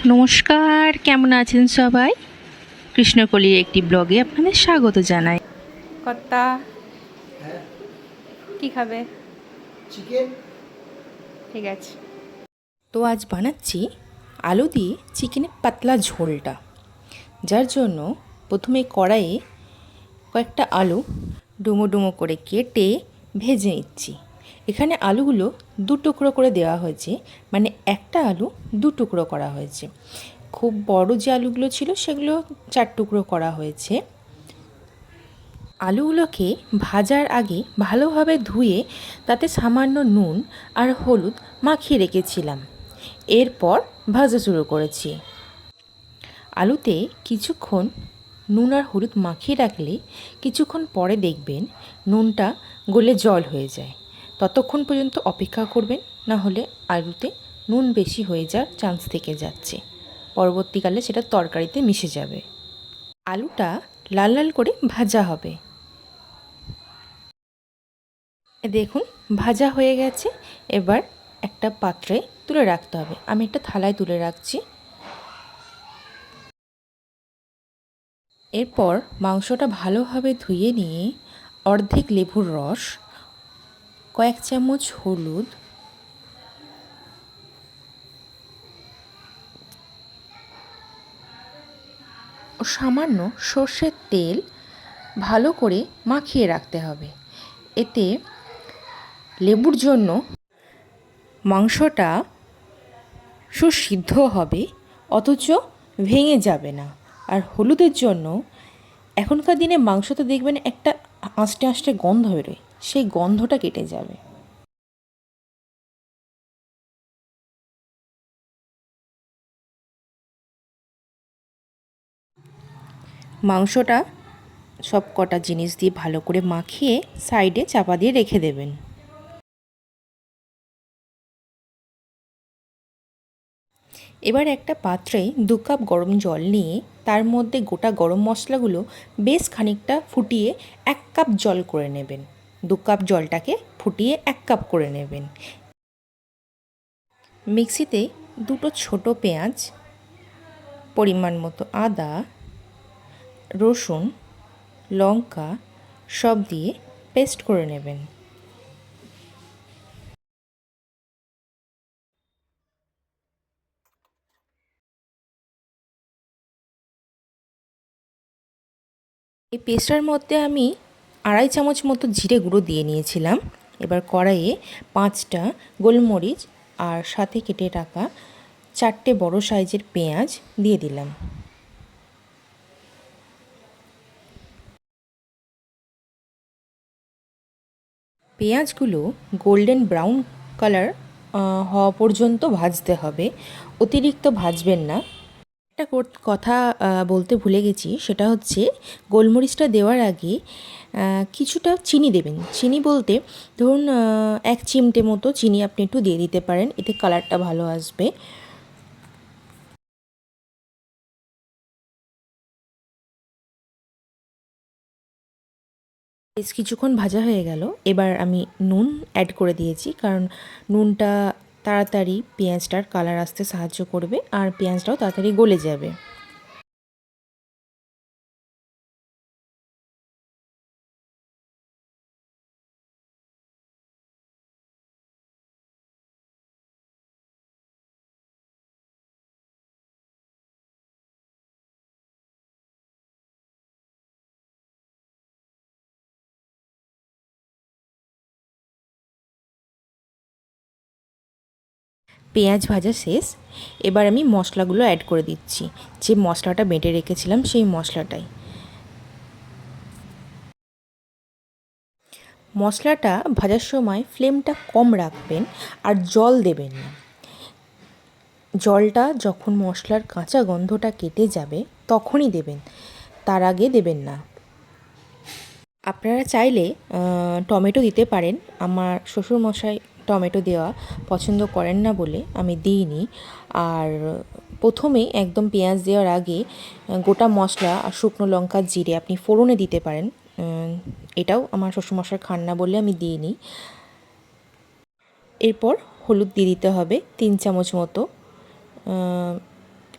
নমস্কার, কেমন আছেন সবাই? কৃষ্ণকলির একটি ব্লগে আপনাদের স্বাগত জানাই। কর্তা কি খাবে? চিকেন। ঠিক আছে। তো আজ বানাচ্ছি আলু দিয়ে চিকেনের পাতলা ঝোলটা, যার জন্য প্রথমে কড়াইয়ে কয়েকটা আলু ডুমো ডুমো করে কেটে ভেজে নিচ্ছি। এখানে আলুগুলো দু টুকরো করে দেওয়া হয়েছে, মানে একটা আলু দু টুকরো করা হয়েছে। খুব বড় যে আলুগুলো ছিল সেগুলো 4 টুকরো করা হয়েছে। আলুগুলোকে ভাজার আগে ভালোভাবে ধুয়ে তাতে সামান্য নুন আর হলুদ মাখিয়ে রেখেছিলাম। এরপর ভাজা শুরু করেছি। আলুতে কিছুক্ষণ নুন আর হলুদ মাখিয়ে রাখলে কিছুক্ষণ পরে দেখবেন নুনটা গলে জল হয়ে যায়। ততক্ষণ পর্যন্ত অপেক্ষা করবেন, না হলে আলুতে নুন বেশি হয়ে যাওয়ার চান্স থেকে যাচ্ছে। পরবর্তীকালে সেটা তরকারিতে মিশে যাবে। আলুটা লাল লাল করে ভাজা হবে। দেখুন ভাজা হয়ে গেছে। এবার একটা পাত্রে তুলে রাখতে হবে। আমি একটা থালায় তুলে রাখছি। এরপর মাংসটা ভালোভাবে ধুয়ে নিয়ে অর্ধেক লেবুর রস, কয়েক চামচ হলুদ, ও সামান্য সর্ষের তেল ভালো করে মাখিয়ে রাখতে হবে। এতে লেবুর জন্য মাংসটা সুসিদ্ধ হবে, অথচ ভেঙে যাবে না। আর হলুদের জন্য এখনকার দিনে মাংসতে দেখবেন একটা আঁশটে আঁশটে গন্ধ বেরোয়, সেই গন্ধটা কেটে যাবে। মাংসটা সব কটা জিনিস দিয়ে ভালো করে মাখিয়ে সাইডে চাপা দিয়ে রেখে দেবেন। এবার একটা পাত্রে 2 কাপ গরম জল নিয়ে তার মধ্যে গোটা গরম মশলাগুলো বেশ খানিকটা ফুটিয়ে 1 কাপ জল করে নেবেন। 2 কাপ জলটাকে ফুটিয়ে 1 কাপ করে নেবেন। মিক্সিতে দুটো ছোট পেঁয়াজ, পরিমাণ মতো আদা, রসুন, লঙ্কা সব দিয়ে পেস্ট করে নেবেন। এই পেস্টটার মধ্যে আমি 2.5 চামচ মতো জিরে গুঁড়ো দিয়ে নিয়েছিলাম। এবার কড়াইয়ে 5টা গোলমরিচ আর সাথে কেটে রাখা 4টে বড় সাইজের পেঁয়াজ দিয়ে দিলাম। পেঁয়াজগুলো গোল্ডেন ব্রাউন কালার হওয়া পর্যন্ত ভাজতে হবে, অতিরিক্ত ভাজবেন না। একটা কথা বলতে ভুলে গেছি, সেটা হচ্ছে গোলমরিচটা দেওয়ার আগে কিছুটা চিনি দেবেন। চিনি বলতে ধরুন 1 চিমটে মতো চিনি আপনি একটু দিয়ে দিতে পারেন, এতে কালারটা ভালো আসবে। বেশ কিছুক্ষণ ভাজা হয়ে গেল। এবার আমি নুন অ্যাড করে দিয়েছি, কারণ নুনটা তাড়াতাড়ি পেঁয়াজটার কালার আসতে সাহায্য করবে আর পেঁয়াজটাও তাড়াতাড়ি গলে যাবে। পেঁয়াজ ভাজা শেষ। এবার আমি মশলাগুলো অ্যাড করে দিচ্ছি, যে মশলাটা বেটে রেখেছিলাম সেই মশলাটাই। মশলাটা ভাজার সময় ফ্লেমটা কম রাখবেন আর জল দেবেন না। জলটা যখন মশলার কাঁচা গন্ধটা কেটে যাবে তখনই দেবেন, তার আগে দেবেন না। আপনারা চাইলে টমেটো দিতে পারেন। আমার শ্বশুরমশাই টমেটো দেওয়া পছন্দ করেন না বলে আমি দিইনি। আর প্রথমেই একদম পেঁয়াজ দেওয়ার আগে গোটা মশলা আর শুকনো লঙ্কা জিরে আপনি ফোড়নে দিতে পারেন। এটাও আমার শ্বশুরমশাই খান না বলে আমি দিইনি। এরপর হলুদ দিয়ে দিতে হবে 3 চামচ মতো।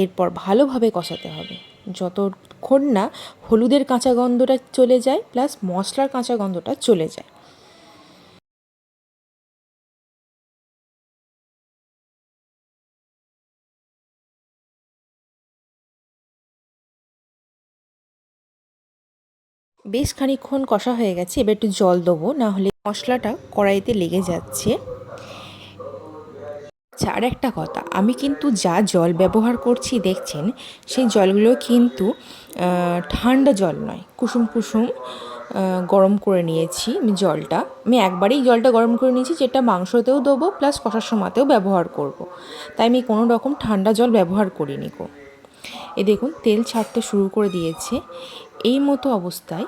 এরপর ভালোভাবে কষাতে হবে যতক্ষণ না হলুদের কাঁচা গন্ধটা চলে যায় প্লাস মশলার কাঁচা গন্ধটা চলে যায়। বেশ খানিকক্ষণ কষা হয়ে গেছে, এবার একটু জল দেবো, না হলে মশলাটা কড়াইতে লেগে যাচ্ছে। আচ্ছা, আর একটা কথা, আমি কিন্তু যা জল ব্যবহার করছি দেখছেন, সেই জলগুলো কিন্তু ঠান্ডা জল নয়, কুসুম কুসুম গরম করে নিয়েছি আমি জলটা। আমি একবারেই জলটা গরম করে নিয়েছি, যেটা মাংসতেও দেবো প্লাস কষার সময়তেও ব্যবহার করব। তাই আমি কোনো রকম ঠান্ডা জল ব্যবহার করিনি গো। এ দেখুন তেল ছাড়তে শুরু করে দিয়েছে। এই মতো অবস্থায়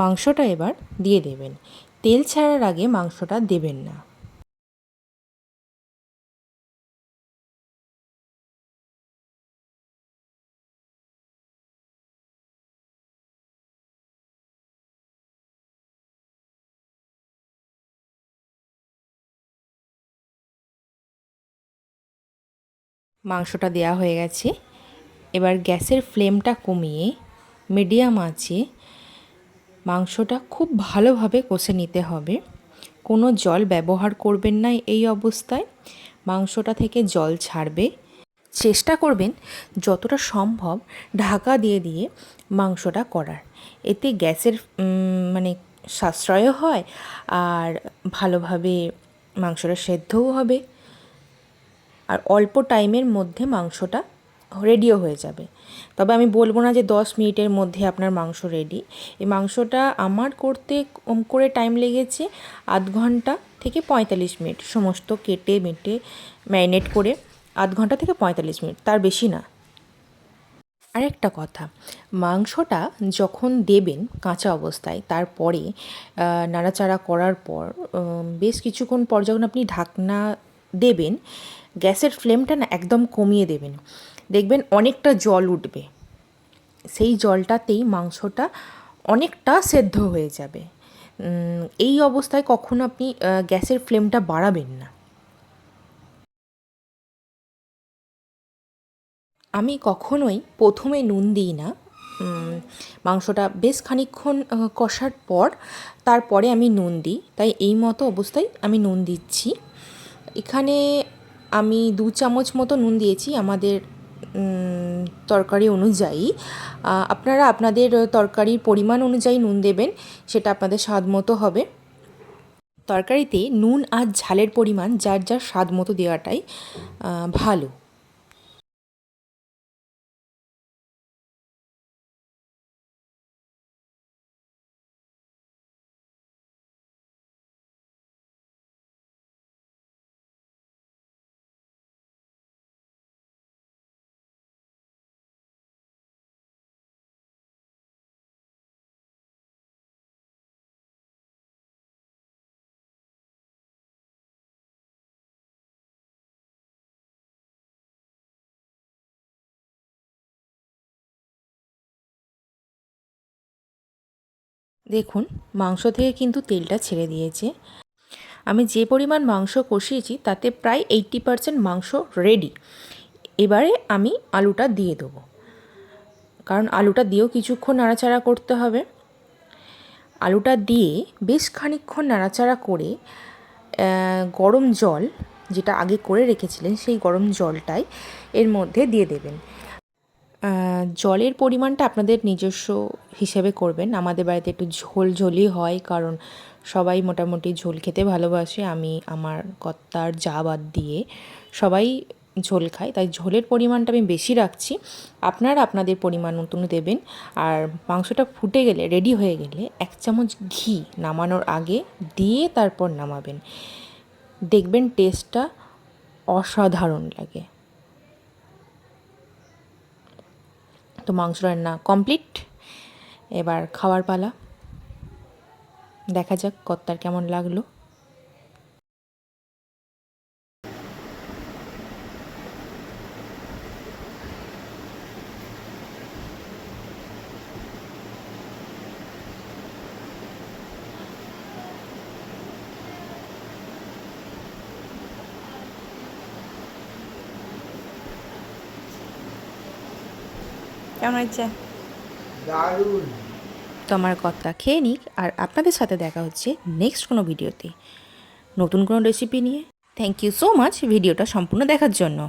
মাংসটা এবার দিয়ে দেবেন। তেল ছাড়ার আগে মাংসটা দেবেন না। মাংসটা দেওয়া হয়ে গেছে, এবার গ্যাসের ফ্লেমটা কমিয়ে মিডিয়াম আঁচে মাংসটা খুব ভালোভাবে কষে নিতে হবে। কোনো জল ব্যবহার করবেন না এই অবস্থায়, মাংসটা থেকে জল ছাড়বে। চেষ্টা করবেন যতটা সম্ভব ঢাকা দিয়ে দিয়ে মাংসটা করার, এতে গ্যাসের মানে সাশ্রয়ও হয় আর ভালোভাবে মাংসটা সেদ্ধও হবে, আর অল্প টাইমের মধ্যে মাংসটা রেডিও হয়ে যাবে। তবে আমি বলবো না যে 10 মিনিটের মধ্যে আপনার মাংস রেডি। এই মাংসটা আমার করতে কম করে টাইম লেগেছে আধ ঘন্টা থেকে 45 মিনিট, সমস্ত কেটে মেটে ম্যারিনেট করে আধ ঘন্টা থেকে 45 মিনিট, তার বেশি না। আরেকটা কথা, মাংসটা যখন দেবেন কাঁচা অবস্থায়, তারপরে নাড়াচাড়া করার পর বেশ কিছুক্ষণ পর যখন আপনি ঢাকনা দেবেন, গ্যাসের ফ্লেমটা না একদম কমিয়ে দেবেন। দেখবেন অনেকটা জল উঠবে, সেই জলটাতেই মাংসটা অনেকটা সেদ্ধ হয়ে যাবে। এই অবস্থায় কখনো আপনি গ্যাসের ফ্লেমটা বাড়াবেন না। আমি কখনোই প্রথমে নুন দিই না। মাংসটা বেশ খানিকক্ষণ কষার পর তারপরে আমি নুন দিই, তাই এই মতো অবস্থায় আমি নুন দিচ্ছি। এখানে আমি 2 চামচ মতো নুন দিয়েছি আমাদের তরকারি অনুযায়ী। আপনারা আপনাদের তরকারির পরিমাণ অনুযায়ী নুন দেবেন, সেটা আপনাদের স্বাদ মতো হবে। তরকারিতে নুন আর ঝালের পরিমাণ যার যার স্বাদ মতো দেওয়াটাই ভালো। দেখুন মাংস থেকে কিন্তু তেলটা ছেড়ে দিয়েছে। আমি যে পরিমাণ মাংস কষিয়েছি তাতে প্রায় 80% মাংস রেডি। এবারে আমি আলুটা দিয়ে দেবো, কারণ আলুটা দিয়েও কিছুক্ষণ নাড়াচাড়া করতে হবে। আলুটা দিয়ে বেশ খানিকক্ষণ নাড়াচাড়া করে গরম জল যেটা আগে করে রেখেছিলেন সেই গরম জলটাই এর মধ্যে দিয়ে দেবেন। জলের পরিমাণটা আপনাদের নিজস্ব হিসেবে করবেন। আমাদের বাড়িতে একটু ঝোল ঝোলই হয়, কারণ সবাই মোটামুটি ঝোল খেতে ভালোবাসে। আমি আমার কর্তার যা বাদ দিয়ে সবাই ঝোল খায়, তাই ঝোলের পরিমাণটা আমি বেশি রাখছি। আপনারা আপনাদের পরিমাণ মতন দেবেন। আর মাংসটা ফুটে গেলে, রেডি হয়ে গেলে 1 চামচ ঘি নামানোর আগে দিয়ে তারপর নামাবেন, দেখবেন টেস্টটা অসাধারণ লাগে। তো মাংস রান্না কমপ্লিট, এবার খাওয়ার পালা। দেখা যাক কর্তার কেমন লাগলো। কেমন হয়েছে? দারুণ। তো আমার কথা খেয়ে নিক, আর আপনাদের সাথে দেখা হচ্ছে নেক্সট কোনো ভিডিওতে নতুন কোনো রেসিপি নিয়ে। থ্যাংক ইউ সো মাচ ভিডিওটা সম্পূর্ণ দেখার জন্য।